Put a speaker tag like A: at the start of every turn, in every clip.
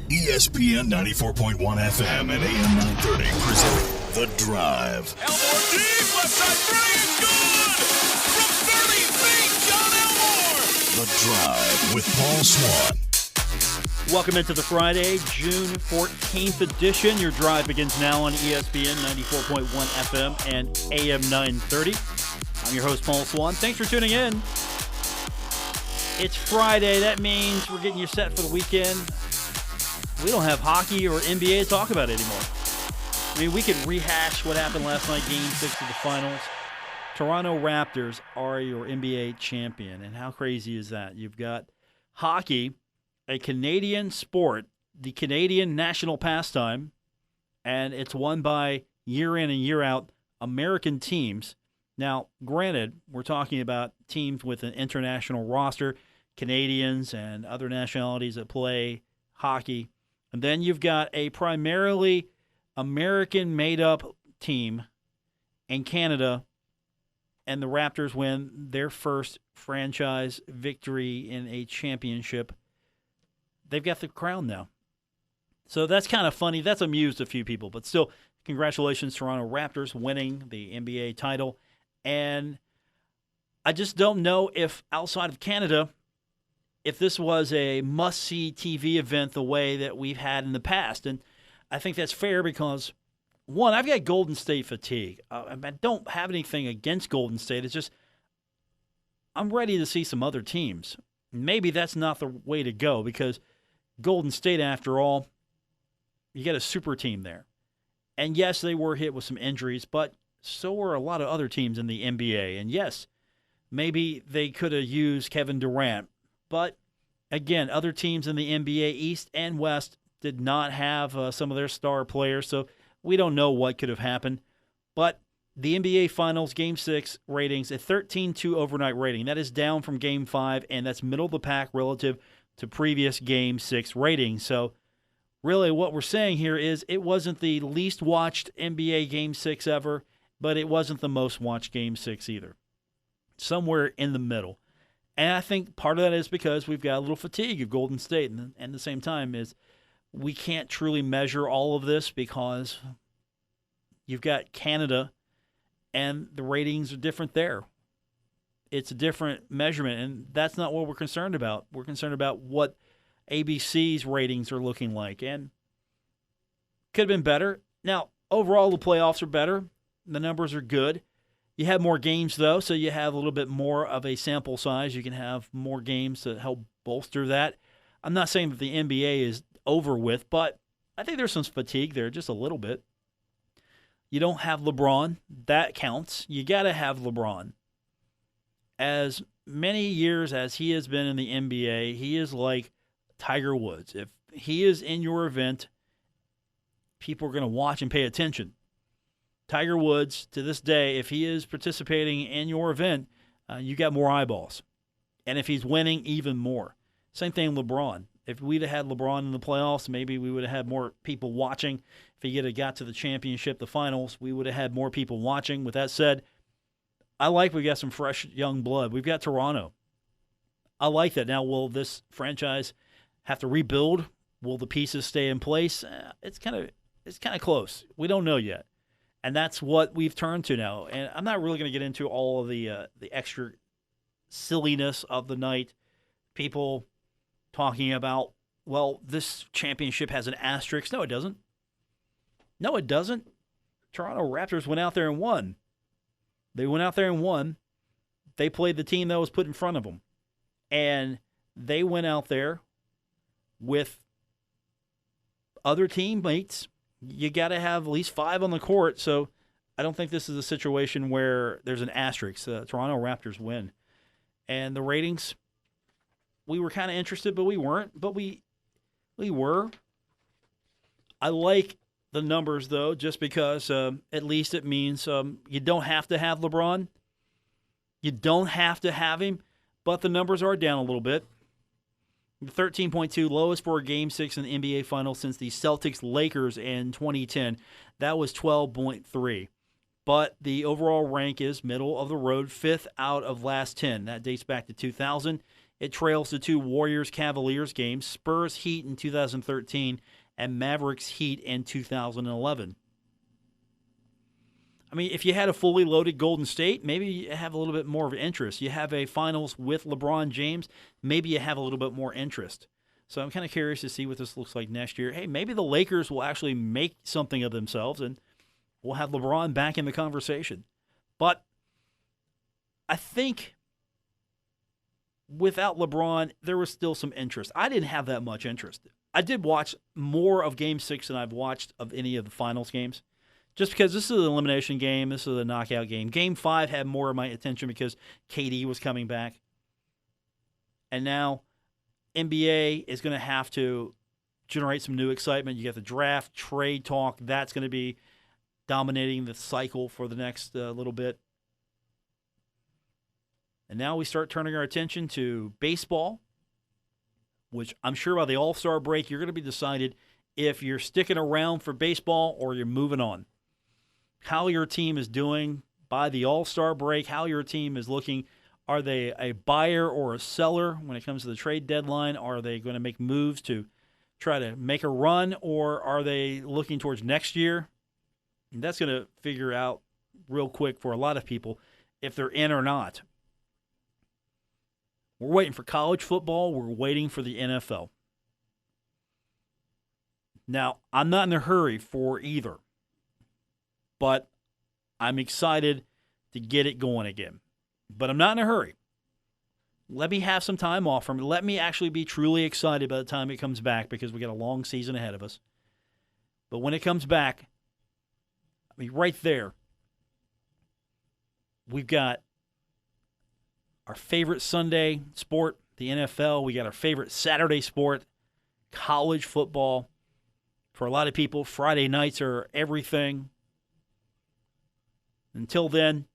A: ESPN 94.1 FM and AM 930 present The Drive.
B: Elmore deep, left side three, it's good! From 30 feet, John Elmore!
A: The Drive with Paul Swann.
C: Welcome into the Friday, June 14th edition. Your drive begins now on ESPN 94.1 FM and AM 930. I'm your host, Paul Swann. Thanks for tuning in. It's Friday. That means we're getting you set for the weekend. We don't have hockey or NBA to talk about anymore. I mean, we could rehash what happened last night, Game 6 of the Finals. Toronto Raptors are your NBA champion, and how crazy is that? You've got hockey, a Canadian sport, the Canadian national pastime, and it's won by year in and year out American teams. Now, granted, we're talking about teams with an international roster, Canadians and other nationalities that play hockey. And then you've got a primarily American-made-up team in Canada, and the Raptors win their first franchise victory in a championship. They've got the crown now. So that's kind of funny. That's amused a few people. But still, congratulations, Toronto Raptors, winning the NBA title. And I just don't know if outside of Canada, if this was a must-see TV event the way that we've had in the past. And I think that's fair because, one, I've got Golden State fatigue. I don't have anything against Golden State. It's just I'm ready to see some other teams. Maybe that's not the way to go because Golden State, after all, you got a super team there. And, yes, they were hit with some injuries, but so were a lot of other teams in the NBA. And, yes, maybe they could have used Kevin Durant. But, again, other teams in the NBA, East and West, did not have some of their star players, so we don't know what could have happened. But the NBA Finals Game 6 ratings, a 13-2 overnight rating. That is down from Game 5, and that's middle of the pack relative to previous Game 6 ratings. So, really, what we're saying here is it wasn't the least watched NBA Game 6 ever, but it wasn't the most watched Game 6 either. Somewhere in the middle. And I think part of that is because we've got a little fatigue of Golden State. And at the same time is we can't truly measure all of this because you've got Canada and the ratings are different there. It's a different measurement, and that's not what we're concerned about. We're concerned about what ABC's ratings are looking like. And could have been better. Now, overall, the playoffs are better. The numbers are good. You have more games, though, so you have a little bit more of a sample size. You can have more games to help bolster that. I'm not saying that the NBA is over with, but I think there's some fatigue there, just a little bit. You don't have LeBron. That counts. You got to have LeBron. As many years as he has been in the NBA, he is like Tiger Woods. If he is in your event, people are going to watch and pay attention. Tiger Woods, to this day, if he is participating in your event, you got more eyeballs. And if he's winning, even more. Same thing LeBron. If we'd have had LeBron in the playoffs, maybe we would have had more people watching. If he had got to the championship, the finals, we would have had more people watching. With that said, I like we got some fresh young blood. We've got Toronto. I like that. Now, will this franchise have to rebuild? Will the pieces stay in place? It's kind of close. We don't know yet. And that's what we've turned to now. And I'm not really going to get into all of the extra silliness of the night. People talking about, well, this championship has an asterisk. No, it doesn't. No, it doesn't. Toronto Raptors went out there and won. They went out there and won. They played the team that was put in front of them. And they went out there with other teammates. You got to have at least 5 on the court, so I don't think this is a situation where there's an asterisk. Toronto Raptors win. And the ratings, we were kind of interested, but we weren't. But we were. I like the numbers, though, just because at least it means you don't have to have LeBron. You don't have to have him, but the numbers are down a little bit. 13.2, lowest for a Game 6 in the NBA Finals since the Celtics-Lakers in 2010. That was 12.3. But the overall rank is middle of the road, 5th out of last 10. That dates back to 2000. It trails the two Warriors-Cavaliers games, Spurs-Heat in 2013, and Mavericks-Heat in 2011. I mean, if you had a fully loaded Golden State, maybe you have a little bit more of interest. You have a finals with LeBron James, maybe you have a little bit more interest. So I'm kind of curious to see what this looks like next year. Hey, maybe the Lakers will actually make something of themselves, and we'll have LeBron back in the conversation. But I think without LeBron, there was still some interest. I didn't have that much interest. I did watch more of Game 6 than I've watched of any of the finals games. Just because this is an elimination game, this is a knockout game. Game 5 had more of my attention because KD was coming back. And now NBA is going to have to generate some new excitement. You got the draft, trade talk. That's going to be dominating the cycle for the next little bit. And now we start turning our attention to baseball, which I'm sure by the All-Star break, you're going to be decided if you're sticking around for baseball or you're moving on. How your team is doing by the All-Star break, how your team is looking. Are they a buyer or a seller when it comes to the trade deadline? Are they going to make moves to try to make a run, or are they looking towards next year? And that's going to figure out real quick for a lot of people if they're in or not. We're waiting for college football. We're waiting for the NFL. Now, I'm not in a hurry for either, but I'm excited to get it going again. But I'm not in a hurry. Let me have some time off from it. Let me actually be truly excited by the time it comes back, because we got a long season ahead of us. But when it comes back, I mean, right there, we've got our favorite Sunday sport, the NFL. We got our favorite Saturday sport, college football. For a lot of people, Friday nights are everything. Until then,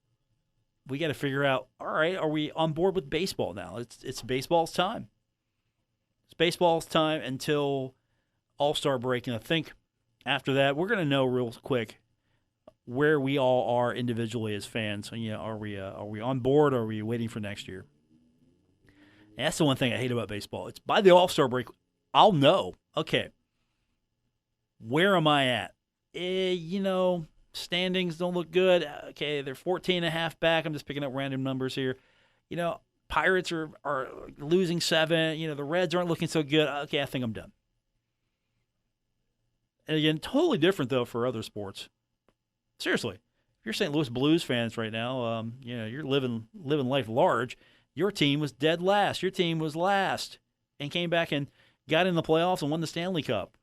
C: we got to figure out, all right, are we on board with baseball now? It's baseball's time. It's baseball's time until All-Star break. And I think after that, we're going to know real quick where we all are individually as fans. You know, are we on board, or are we waiting for next year? And that's the one thing I hate about baseball. It's by the All-Star break, I'll know, okay, where am I at? Standings don't look good. Okay, they're 14.5 back. I'm just picking up random numbers here. Pirates are losing 7. The Reds aren't looking so good. Okay, I think I'm done. And again, totally different, though, for other sports. Seriously, if you're St. Louis Blues fans right now, you're living life large. Your team was dead last. Your team was last and came back and got in the playoffs and won the Stanley Cup.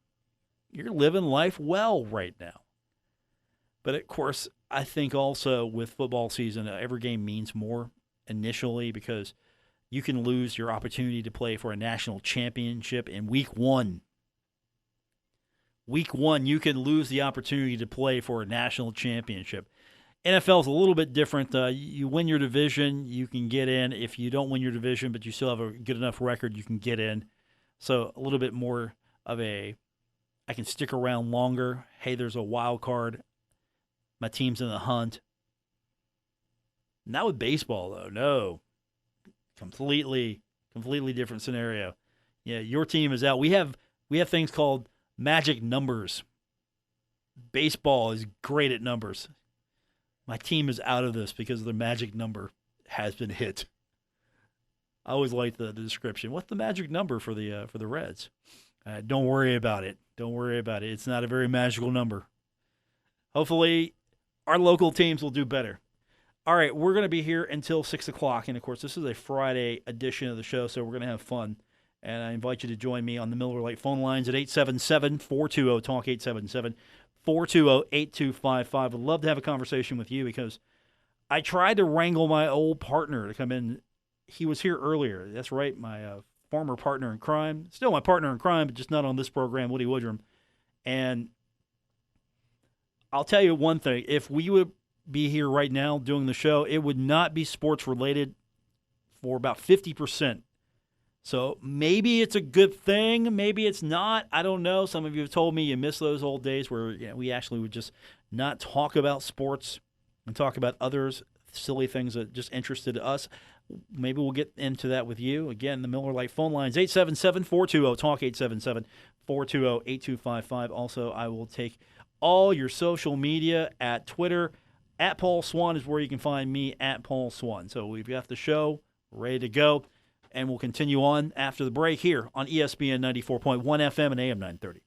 C: You're living life well right now. But, of course, I think also with football season, every game means more initially, because you can lose your opportunity to play for a national championship in week 1. Week 1, you can lose the opportunity to play for a national championship. NFL is a little bit different. You win your division, you can get in. If you don't win your division but you still have a good enough record, you can get in. So a little bit more of I can stick around longer. Hey, there's a wild card. My team's in the hunt. Not with baseball, though. No. Completely different scenario. Yeah, your team is out. We have things called magic numbers. Baseball is great at numbers. My team is out of this because the magic number has been hit. I always like the description. What's the magic number for the Reds? Don't worry about it. Don't worry about it. It's not a very magical number. Hopefully, our local teams will do better. All right, we're going to be here until 6 o'clock. And, of course, this is a Friday edition of the show, so we're going to have fun. And I invite you to join me on the Miller Lite phone lines at 877-420-TALK, 877-420-8255. I'd love to have a conversation with you, because I tried to wrangle my old partner to come in. He was here earlier. That's right, my former partner in crime. Still my partner in crime, but just not on this program, Woody Woodrum. And I'll tell you one thing. If we would be here right now doing the show, it would not be sports related for about 50%. So maybe it's a good thing. Maybe it's not. I don't know. Some of you have told me you miss those old days where we actually would just not talk about sports and talk about others, silly things that just interested us. maybe we'll get into that with you. Again, the Miller Lite phone lines, 877-420-TALK, 877-420-8255. Also, I will take all your social media at Twitter. At Paul Swann is where you can find me, at Paul Swann. So we've got the show ready to go, and we'll continue on after the break here on ESPN 94.1 FM and AM 930.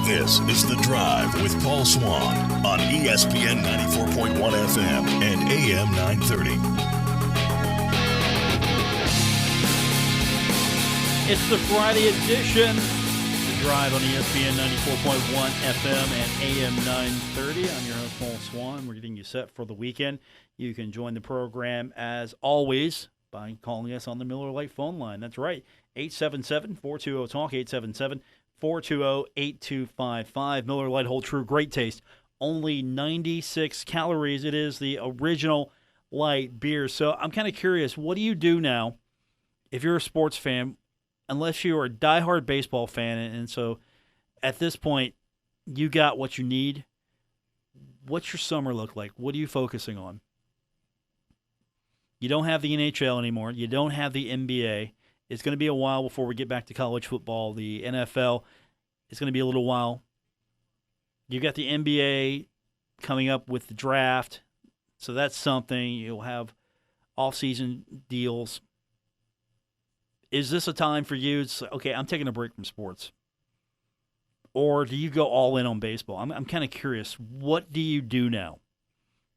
A: This is The Drive with Paul Swann on ESPN 94.1 FM and AM 930.
C: It's the Friday edition, The Drive on ESPN 94.1 FM and AM 930. I'm your host, Paul Swann. We're getting you set for the weekend. You can join the program, as always, by calling us on the Miller Lite phone line. That's right, 877-420-TALK, 877-420-8255. Miller Lite Hold True, great taste. Only 96 calories. It is the original light beer. So I'm kind of curious, what do you do now if you're a sports fan? Unless you are a diehard baseball fan, and so at this point, you got what you need. What's your summer look like? What are you focusing on? You don't have the NHL anymore. You don't have the NBA. It's going to be a while before we get back to college football. The NFL, it's going to be a little while. You got the NBA coming up with the draft, so that's something. You'll have off-season deals. Is this a time for you to say, okay, I'm taking a break from sports? Or do you go all in on baseball? I'm kind of curious. What do you do now?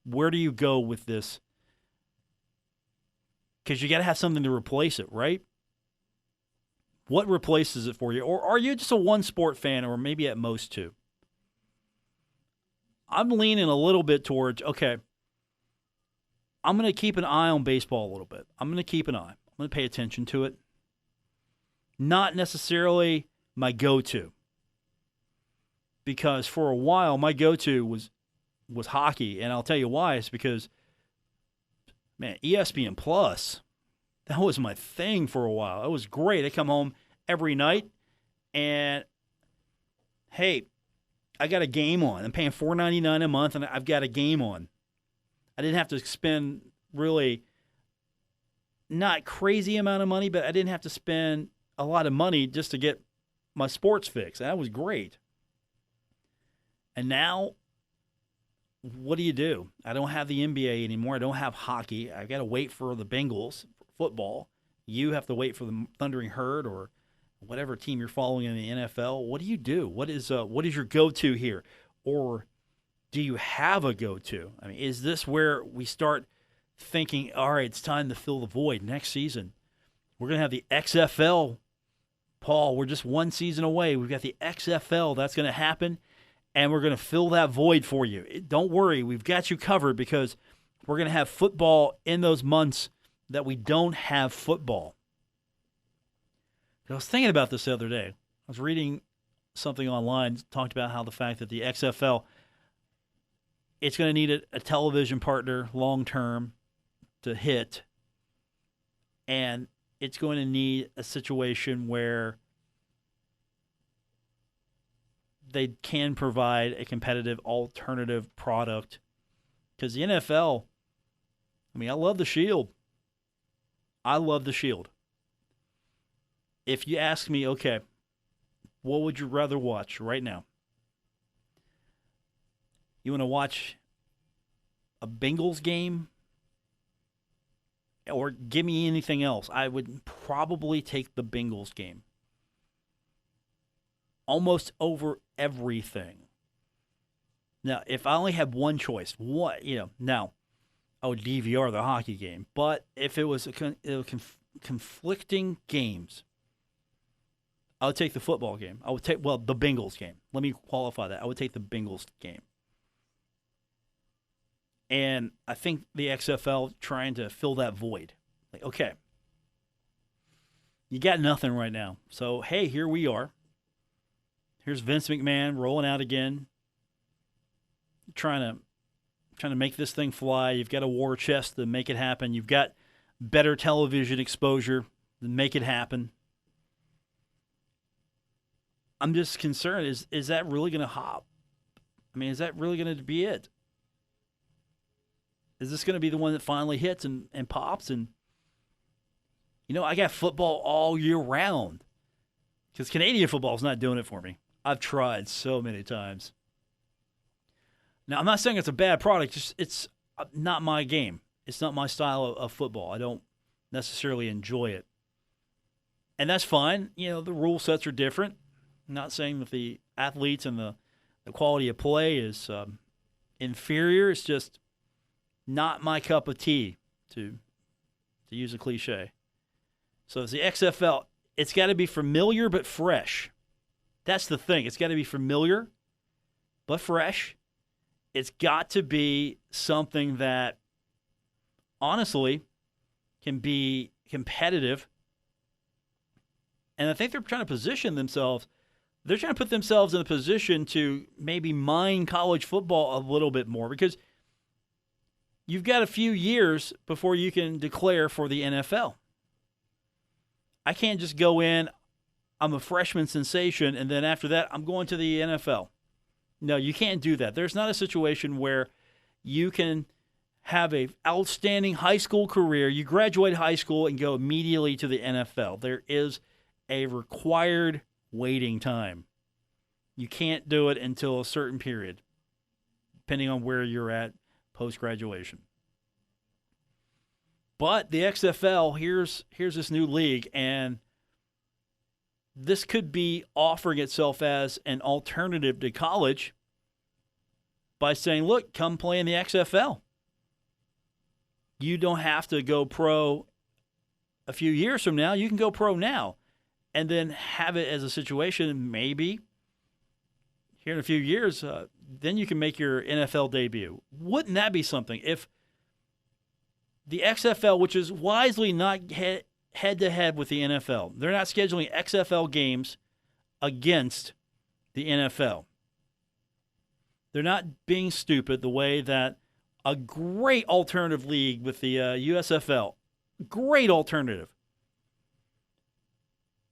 C: Where do you go with this? Because you got to have something to replace it, right? What replaces it for you? Or are you just a one-sport fan, or maybe at most two? I'm leaning a little bit towards, okay, I'm going to keep an eye on baseball a little bit. I'm going to keep an eye. I'm going to pay attention to it. Not necessarily my go-to, because for a while my go-to was hockey, and I'll tell you why. It's because, man, ESPN Plus, that was my thing for a while. It was great. I come home every night, and hey, I got a game on. I'm paying $4.99 a month, and I've got a game on. I didn't have to spend really not crazy amount of money, but I didn't have to spend a lot of money just to get my sports fix. That was great. And now, what do? I don't have the NBA anymore. I don't have hockey. I've got to wait for the Bengals football. You have to wait for the Thundering Herd or whatever team you're following in the NFL. What do? What is your go-to here? Or do you have a go-to? I mean, is this where we start thinking, all right, it's time to fill the void next season? We're going to have the XFL. Paul, we're just one season away. We've got the XFL. That's going to happen, and we're going to fill that void for you. Don't worry. We've got you covered, because we're going to have football in those months that we don't have football. I was thinking about this the other day. I was reading something online, talked about how the fact that the XFL, it's going to need a television partner long-term to hit, and it's going to need a situation where they can provide a competitive alternative product. Because the NFL, I mean, I love the Shield. If you ask me, okay, what would you rather watch right now? You want to watch a Bengals game? Or give me anything else? I would probably take the Bengals game. Almost over everything. Now, if I only had one choice, now I would DVR the hockey game. But if it was conflicting games, I would take the football game. I would take, the Bengals game. Let me qualify that. I would take the Bengals game. And I think the XFL trying to fill that void. Like, okay, you got nothing right now. So, hey, here we are. Here's Vince McMahon rolling out again, trying to make this thing fly. You've got a war chest to make it happen. You've got better television exposure to make it happen. I'm just concerned, is that really going to hop? I mean, is that really going to be it? Is this going to be the one that finally hits and pops? And, I got football all year round because Canadian football is not doing it for me. I've tried so many times. Now, I'm not saying it's a bad product. It's not my game. It's not my style of football. I don't necessarily enjoy it. And that's fine. The rule sets are different. I'm not saying that the athletes and the quality of play is inferior. It's just not my cup of tea, to use a cliche. So it's the XFL. It's got to be familiar but fresh. That's the thing. It's got to be familiar but fresh. It's got to be something that, honestly, can be competitive. And I think they're trying to position themselves. They're trying to put themselves in a position to maybe mine college football a little bit more, because you've got a few years before you can declare for the NFL. I can't just go in, I'm a freshman sensation, and then after that, I'm going to the NFL. No, you can't do that. There's not a situation where you can have an outstanding high school career, you graduate high school, and go immediately to the NFL. There is a required waiting time. You can't do it until a certain period, depending on where you're at post-graduation. But the XFL, here's this new league, and this could be offering itself as an alternative to college by saying, look, come play in the XFL. You don't have to go pro a few years from now. You can go pro now and then have it as a situation maybe here in a few years, then you can make your NFL debut. Wouldn't that be something if the XFL, which is wisely not head-to-head with the NFL, they're not scheduling XFL games against the NFL. They're not being stupid the way that a great alternative league with the USFL, great alternative.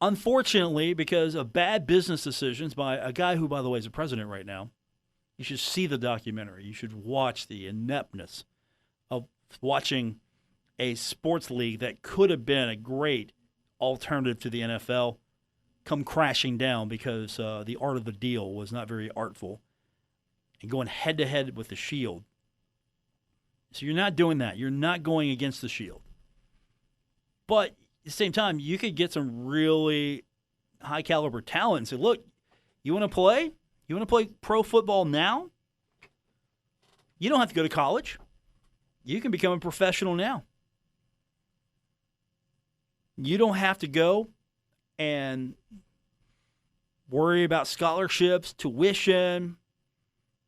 C: Unfortunately, because of bad business decisions by a guy who, by the way, is the president right now, you should see the documentary. You should watch the ineptness of watching a sports league that could have been a great alternative to the NFL come crashing down because the art of the deal was not very artful and going head-to-head with the Shield. So you're not doing that. You're not going against the Shield. But at the same time, you could get some really high-caliber talent and say, look, you want to play? You want to play pro football now? You don't have to go to college. You can become a professional now. You don't have to go and worry about scholarships, tuition,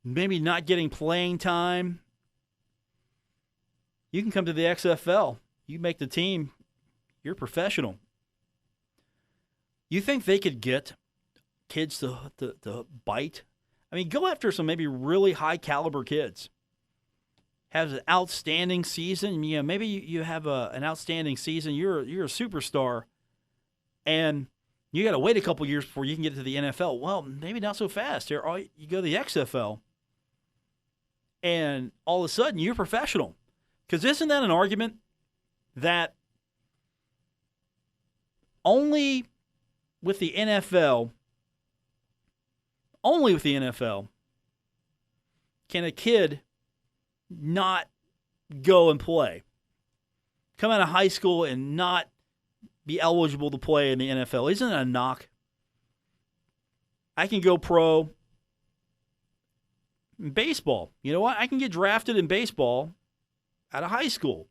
C: maybe not getting playing time. You can come to the XFL. You make the team. You're professional. You think they could get kids to bite? I mean, go after some maybe really high-caliber kids. Have an outstanding season. Maybe you have an outstanding season. You're a superstar, and you got to wait a couple years before you can get to the NFL. Well, maybe not so fast. You go to the XFL, and all of a sudden you're professional. Because isn't that an argument that only with the NFL can a kid not go and play, come out of high school and not be eligible to play in the NFL? Isn't it a knock? I can go pro in baseball. You know what? I can get drafted in baseball out of high school,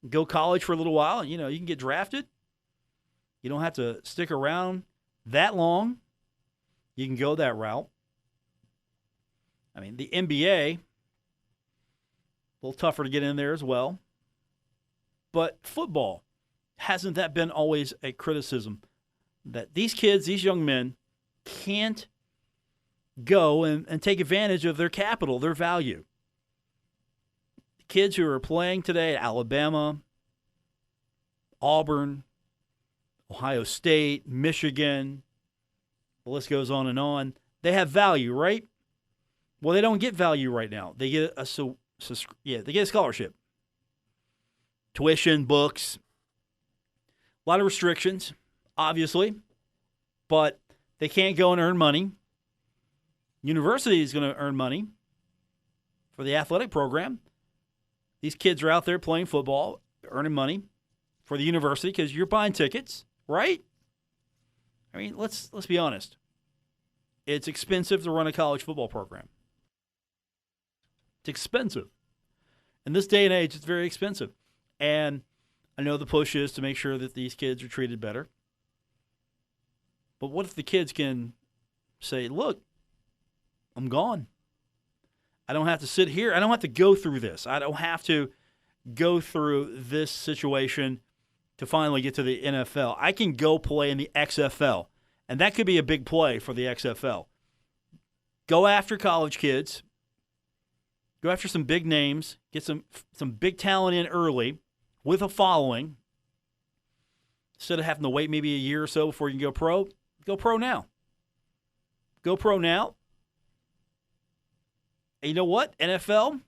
C: go college for a little while, and you can get drafted. You don't have to stick around that long. You can go that route. I mean, the NBA, a little tougher to get in there as well. But football, hasn't that been always a criticism? That these kids, these young men, can't go and take advantage of their capital, their value. The kids who are playing today at Alabama, Auburn, Ohio State, Michigan, The list goes on and on. They have value, right? Well, they don't get value right now. They get they get a scholarship. Tuition, books, a lot of restrictions, obviously, but they can't go and earn money. University is going to earn money for the athletic program. These kids are out there playing football, earning money for the university because you're buying tickets, right? I mean, let's be honest. It's expensive to run a college football program. It's expensive. In this day and age, it's very expensive. And I know the push is to make sure that these kids are treated better. But what if the kids can say, look, I'm gone. I don't have to sit here. I don't have to go through this. I don't have to go through this situation to finally get to the NFL. I can go play in the XFL. And that could be a big play for the XFL. Go after college kids. Go after some big names. Get some big talent in early with a following. Instead of having to wait maybe a year or so before you can go pro now. Go pro now. And you know what? NFL,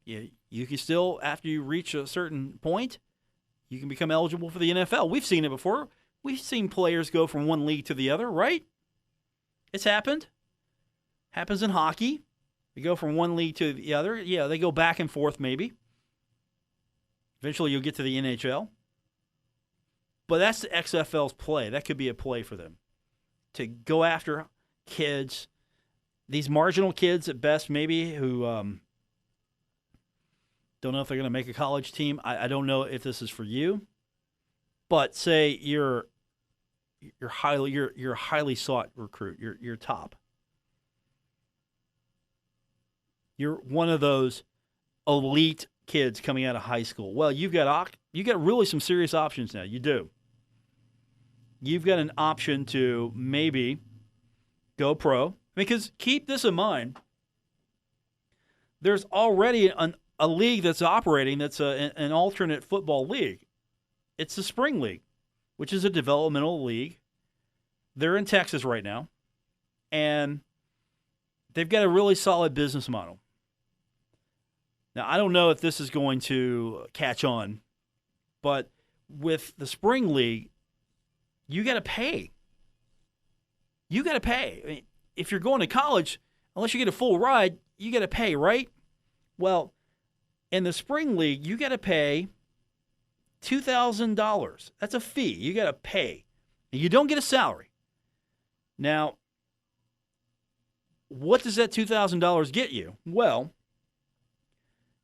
C: you can still, after you reach a certain point, you can become eligible for the NFL. We've seen it before. We've seen players go from one league to the other, right? It's happened. Happens in hockey. They go from one league to the other. Yeah, they go back and forth maybe. Eventually you'll get to the NHL. But that's the XFL's play. That could be a play for them. To go after kids, these marginal kids at best maybe, who don't know if they're going to make a college team. I don't know if this is for you. But say you're a highly sought recruit. You're top. You're one of those elite kids coming out of high school. Well, you've got really some serious options now. You do. You've got an option to maybe go pro. Because keep this in mind, there's already a league that's operating that's an alternate football league. It's the Spring League, which is a developmental league. They're in Texas right now, and they've got a really solid business model. Now, I don't know if this is going to catch on, but with the Spring League, you got to pay. You got to pay. I mean, if you're going to college, unless you get a full ride, you got to pay, right? Well, in the Spring League, you got to pay $2,000. That's a fee. You got to pay. And you don't get a salary. Now, what does that $2,000 get you? Well,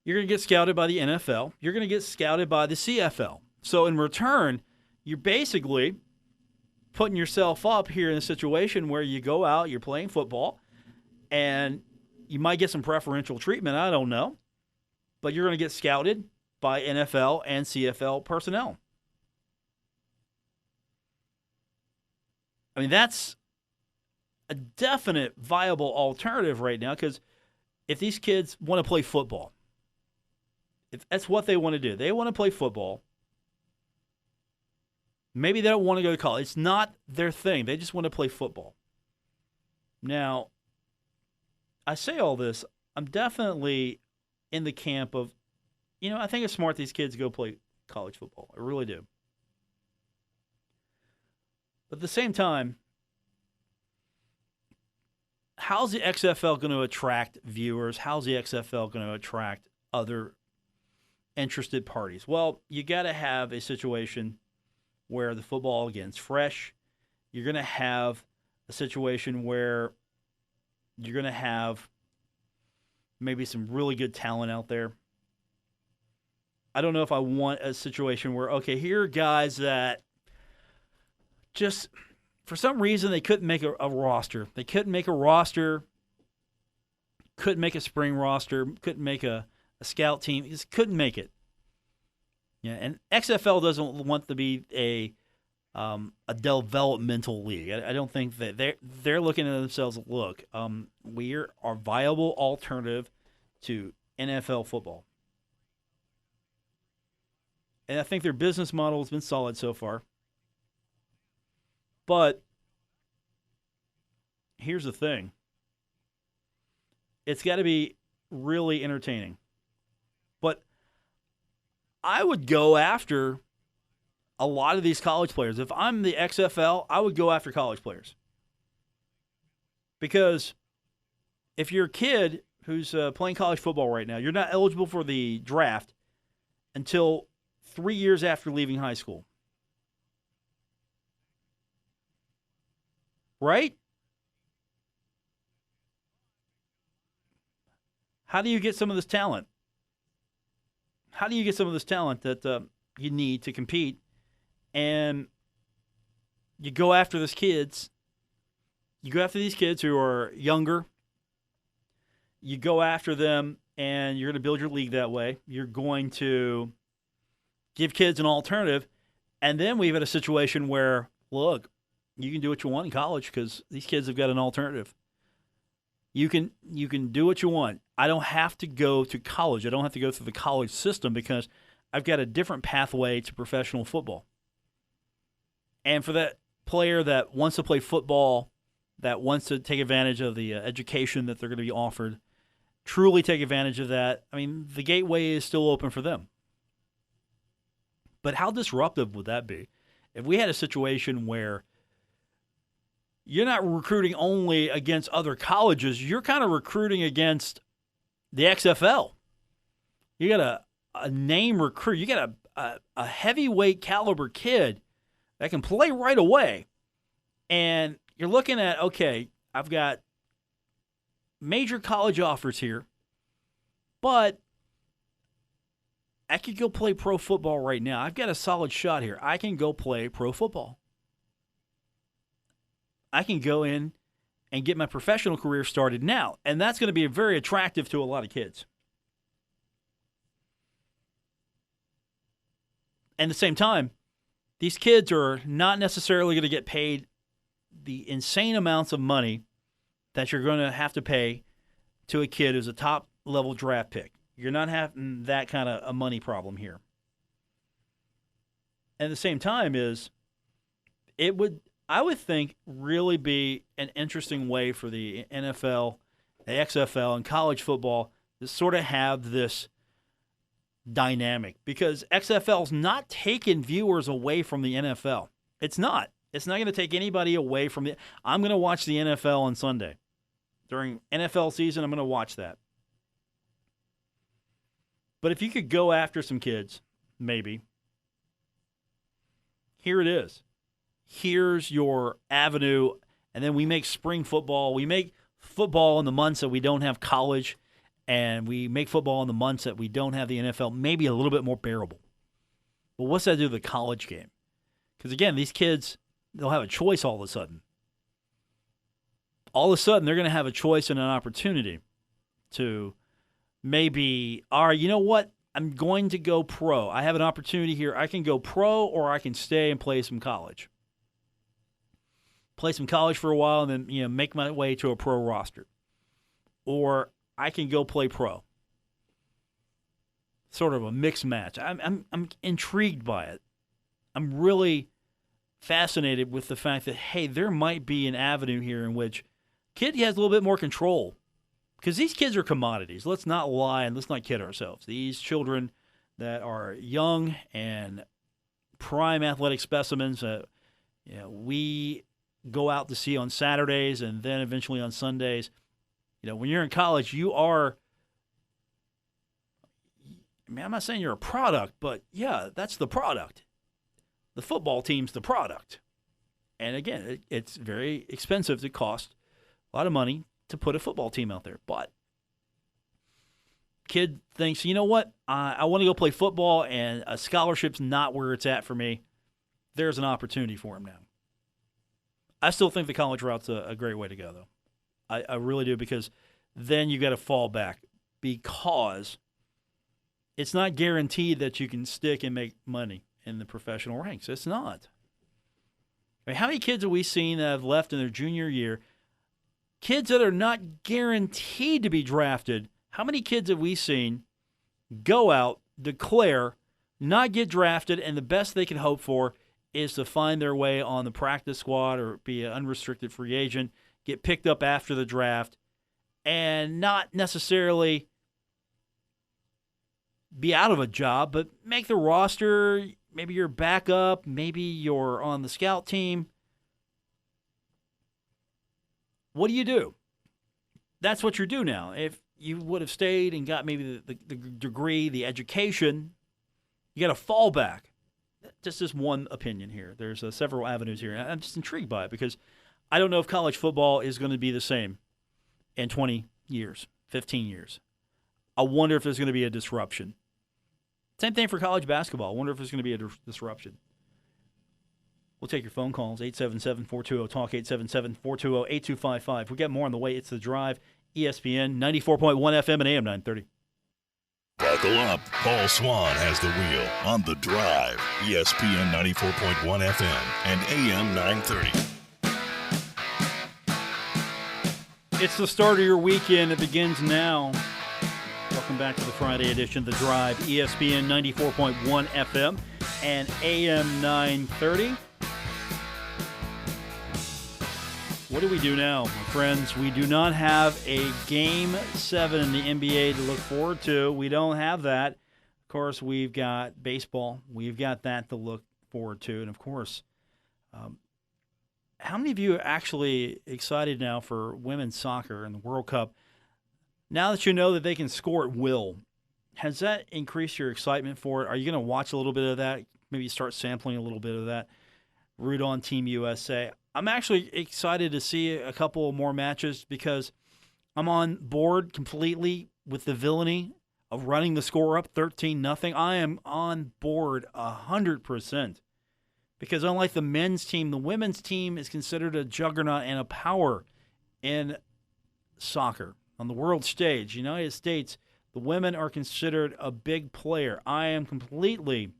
C: you're going to get scouted by the NFL. You're going to get scouted by the CFL. So in return, you're basically putting yourself up here in a situation where you go out, you're playing football, and you might get some preferential treatment. I don't know. But you're going to get scouted by NFL and CFL personnel. I mean, that's a definite viable alternative right now, because if these kids want to play football, if that's what they want to do, they want to play football. Maybe they don't want to go to college. It's not their thing. They just want to play football. Now, I say all this, I'm definitely in the camp of, I think it's smart these kids go play college football. I really do. But at the same time, how's the XFL going to attract viewers? How's the XFL going to attract other interested parties? Well, you got to have a situation where the football, again, is fresh. You're going to have a situation where you're going to have maybe some really good talent out there. I don't know if I want a situation where, okay, here are guys that just, for some reason, they couldn't make a roster. They couldn't make a roster, couldn't make a spring roster, couldn't make a scout team. Just couldn't make it. Yeah, and XFL doesn't want to be a developmental league. I don't think that they're looking at themselves. Look, we are a viable alternative to NFL football, and I think their business model has been solid so far. But here's the thing. It's got to be really entertaining. But I would go after a lot of these college players. If I'm the XFL, I would go after college players. Because if you're a kid who's playing college football right now, you're not eligible for the draft until 3 years after leaving high school. Right? How do you get some of this talent? How do you get some of this talent that you need to compete? And you go after these kids. You go after these kids who are younger. You go after them, and you're going to build your league that way. You're going to give kids an alternative. And then we've had a situation where, look, you can do what you want in college because these kids have got an alternative. You can do what you want. I don't have to go to college. I don't have to go through the college system because I've got a different pathway to professional football. And for that player that wants to play football, that wants to take advantage of the education that they're going to be offered, truly take advantage of that, I mean, the gateway is still open for them. But how disruptive would that be if we had a situation where you're not recruiting only against other colleges, you're kind of recruiting against the XFL. You got a name recruit. You got a heavyweight caliber kid that can play right away. And you're looking at, okay, I've got major college offers here, but I could go play pro football right now. I've got a solid shot here. I can go play pro football. I can go in and get my professional career started now. And that's going to be very attractive to a lot of kids. And at the same time, these kids are not necessarily going to get paid the insane amounts of money that you're going to have to pay to a kid who's a top-level draft pick. You're not having that kind of a money problem here. And at the same time I would think, really be an interesting way for the NFL, the XFL, and college football to sort of have this dynamic. Because XFL's not taking viewers away from the NFL. It's not. It's not going to take anybody away from it. I'm going to watch the NFL on Sunday. During NFL season, I'm going to watch that. But if you could go after some kids, maybe, here it is. Here's your avenue, and then we make spring football. We make football in the months that we don't have college, and we make football in the months that we don't have the NFL maybe a little bit more bearable. But what's that do to the college game? Because, again, these kids, they'll have a choice all of a sudden. All of a sudden, they're going to have a choice and an opportunity to maybe, all right, you know what? I'm going to go pro. I have an opportunity here. I can go pro, or I can stay and play some college. Play some college for a while and then make my way to a pro roster. Or I can go play pro. Sort of a mixed match. I'm intrigued by it. I'm really fascinated with the fact that, hey, there might be an avenue here in which kid has a little bit more control. Because these kids are commodities. Let's not lie and let's not kid ourselves. These children that are young and prime athletic specimens, we go out to see on Saturdays and then eventually on Sundays. When you're in college, you are, I'm not saying you're a product, but yeah, that's the product. The football team's the product. And again, it's very expensive to cost a lot of money to put a football team out there. But kid thinks, you know what, I want to go play football and a scholarship's not where it's at for me. There's an opportunity for him now. I still think the college route's a great way to go, though. I really do, because then you got to fall back, because it's not guaranteed that you can stick and make money in the professional ranks. It's not. I mean, how many kids have we seen that have left in their junior year? Kids that are not guaranteed to be drafted. How many kids have we seen go out, declare, not get drafted, and the best they can hope for is to find their way on the practice squad or be an unrestricted free agent get picked up after the draft, and not necessarily be out of a job, but make the roster. Maybe you're backup, maybe you're on the scout team. What do? That's what you do now. If you would have stayed and got maybe the degree, the education, you got a fallback. Just this one opinion here. There's several avenues here. I'm just intrigued by it because I don't know if college football is going to be the same in 20 years, 15 years. I wonder if there's going to be a disruption. Same thing for college basketball. I wonder if there's going to be a disruption. We'll take your phone calls, 877-420-TALK, 877-420-8255. We got more on the way. It's The Drive, ESPN, 94.1 FM and AM 930.
A: Buckle up. Paul Swann has the wheel on The Drive, ESPN 94.1 FM and AM 930.
C: It's the start of your weekend. It begins now. Welcome back to the Friday edition of The Drive, ESPN 94.1 FM and AM 930. What do we do now, my friends? We do not have a Game 7 in the NBA to look forward to. We don't have that. Of course, we've got baseball. We've got that to look forward to. And, of course, how many of you are actually excited now for women's soccer and the World Cup? Now that you know that they can score at will, has that increased your excitement for it? Are you going to watch a little bit of that? Maybe start sampling a little bit of that? Root on Team USA. I'm actually excited to see a couple more matches because I'm on board completely with the villainy of running the score up 13-0. I am on board 100% because unlike the men's team, the women's team is considered a juggernaut and a power in soccer. On the world stage, United States, the women are considered a big player. I am completely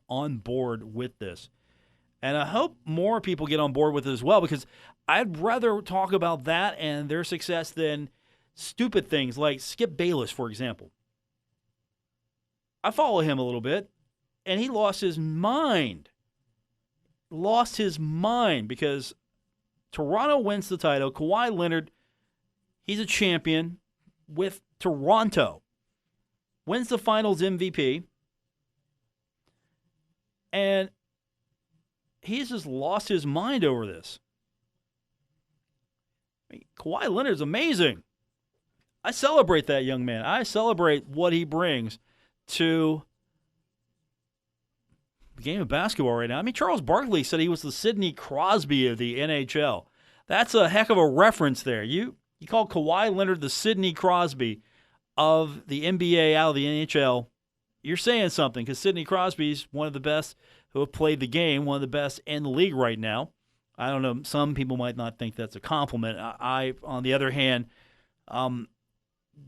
C: on board with this. And I hope more people get on board with it as well because I'd rather talk about that and their success than stupid things like Skip Bayless, for example. I follow him a little bit, and he lost his mind. Lost his mind because Toronto wins the title. Kawhi Leonard, he's a champion with Toronto. Wins the finals MVP. And he's just lost his mind over this. I mean, Kawhi Leonard's amazing. I celebrate that young man. I celebrate what he brings to the game of basketball right now. I mean, Charles Barkley said he was the Sidney Crosby of the NHL. That's a heck of a reference there. You call Kawhi Leonard the Sidney Crosby of the NBA out of the NHL. You're saying something because Sidney Crosby's one of the best who have played the game, one of the best in the league right now. I don't know. Some people might not think that's a compliment. I on the other hand,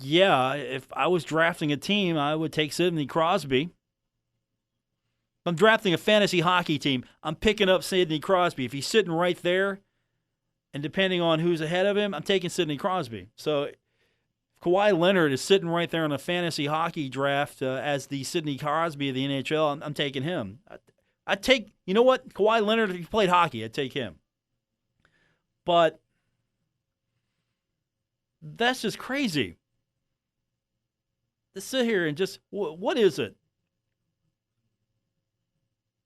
C: if I was drafting a team, I would take Sidney Crosby. If I'm drafting a fantasy hockey team, I'm picking up Sidney Crosby. If he's sitting right there, and depending on who's ahead of him, I'm taking Sidney Crosby. So if Kawhi Leonard is sitting right there in a fantasy hockey draft as the Sidney Crosby of the NHL, I'm taking him. I'd take, you know what, Kawhi Leonard, if he played hockey, I'd take him. But that's just crazy. To sit here and just, what is it?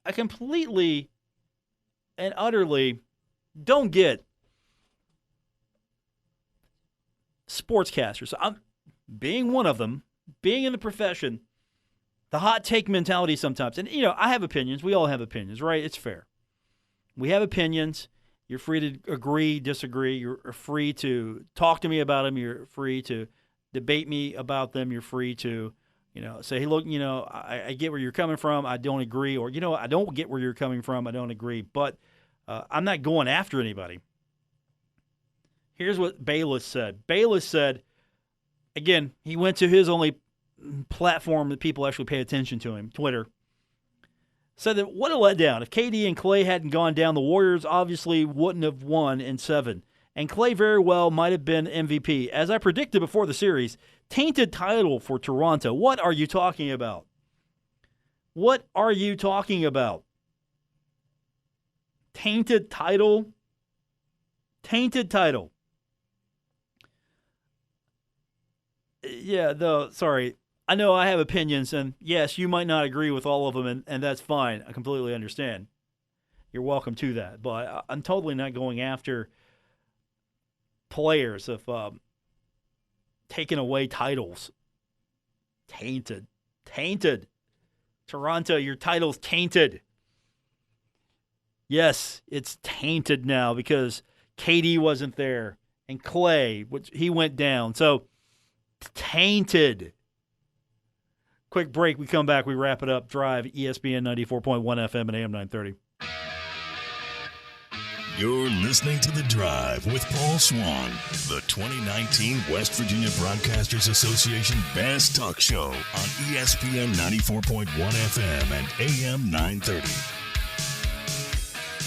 C: I completely and utterly don't get sportscasters. I'm being one of them, being in the profession, the hot take mentality sometimes. And, I have opinions. We all have opinions, right? It's fair. We have opinions. You're free to agree, disagree. You're free to talk to me about them. You're free to debate me about them. You're free to, say, hey, look, I get where you're coming from. I don't agree. Or, I don't get where you're coming from. I don't agree. But I'm not going after anybody. Here's what Bayless said. Bayless said, again, he went to his only platform that people actually pay attention to him, Twitter, said that what a letdown. If KD and Clay hadn't gone down, the Warriors obviously wouldn't have won in 7. And Clay very well might have been MVP. As I predicted before the series, tainted title for Toronto. What are you talking about? What are you talking about? Tainted title? Tainted title. Yeah, though, sorry. I know I have opinions, and yes, you might not agree with all of them, and that's fine. I completely understand. You're welcome to that. But I'm totally not going after players of taking away titles. Tainted. Tainted. Toronto, your title's tainted. Yes, it's tainted now because KD wasn't there and Clay, which he went down. So, tainted. Quick break. We come back. We wrap it up. Drive, ESPN 94.1 FM and AM 930.
A: You're listening to The Drive with Paul Swann, the 2019 West Virginia Broadcasters Association Best Talk Show on ESPN 94.1 FM and AM 930.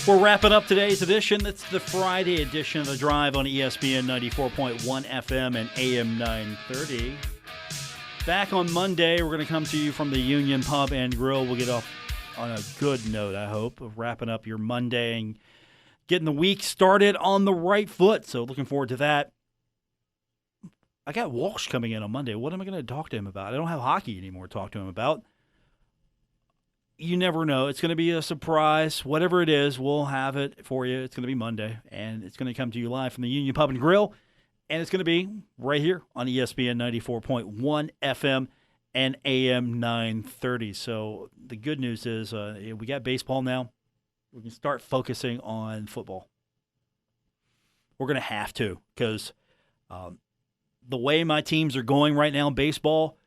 C: We're wrapping up today's edition. That's the Friday edition of The Drive on ESPN 94.1 FM and AM 930. Back on Monday, we're going to come to you from the Union Pub and Grill. We'll get off on a good note, I hope, of wrapping up your Monday and getting the week started on the right foot. So looking forward to that. I got Walsh coming in on Monday. What am I going to talk to him about? I don't have hockey anymore to talk to him about. You never know. It's going to be a surprise. Whatever it is, we'll have it for you. It's going to be Monday, and it's going to come to you live from the Union Pub and Grill, and it's going to be right here on ESPN 94.1 FM and AM 930. So the good news is we got baseball now. We can start focusing on football. We're going to have to because the way my teams are going right now in baseball,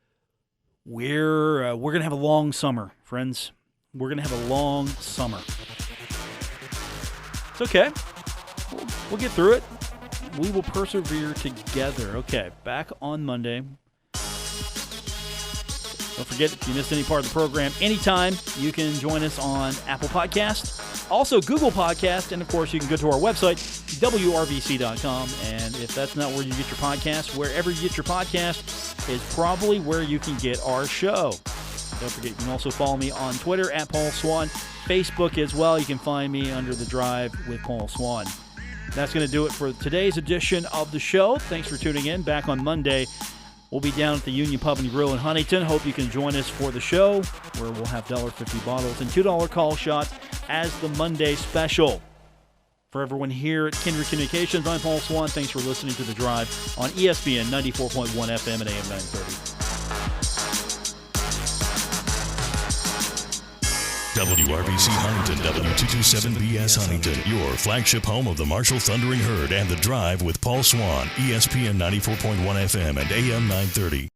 C: we're going to have a long summer, friends. We're going to have a long summer. It's okay. We'll get through it. We will persevere together. Okay, back on Monday. Don't forget, if you missed any part of the program, anytime you can join us on Apple Podcast, also Google Podcast, and of course you can go to our website, wrvc.com. And if that's not where you get your podcast, wherever you get your podcast is probably where you can get our show. Don't forget, you can also follow me on Twitter at Paul Swann, Facebook as well. You can find me under The Drive with Paul Swann. That's going to do it for today's edition of the show. Thanks for tuning in. Back on Monday, we'll be down at the Union Pub and Grill in Huntington. Hope you can join us for the show, where we'll have $1.50 bottles and $2 call shots as the Monday special. For everyone here at Kindred Communications, I'm Paul Swann. Thanks for listening to The Drive on ESPN 94.1 FM and AM 930.
A: WRBC Huntington, W227BS Huntington, your flagship home of the Marshall Thundering Herd and The Drive with Paul Swann, ESPN 94.1 FM and AM 930.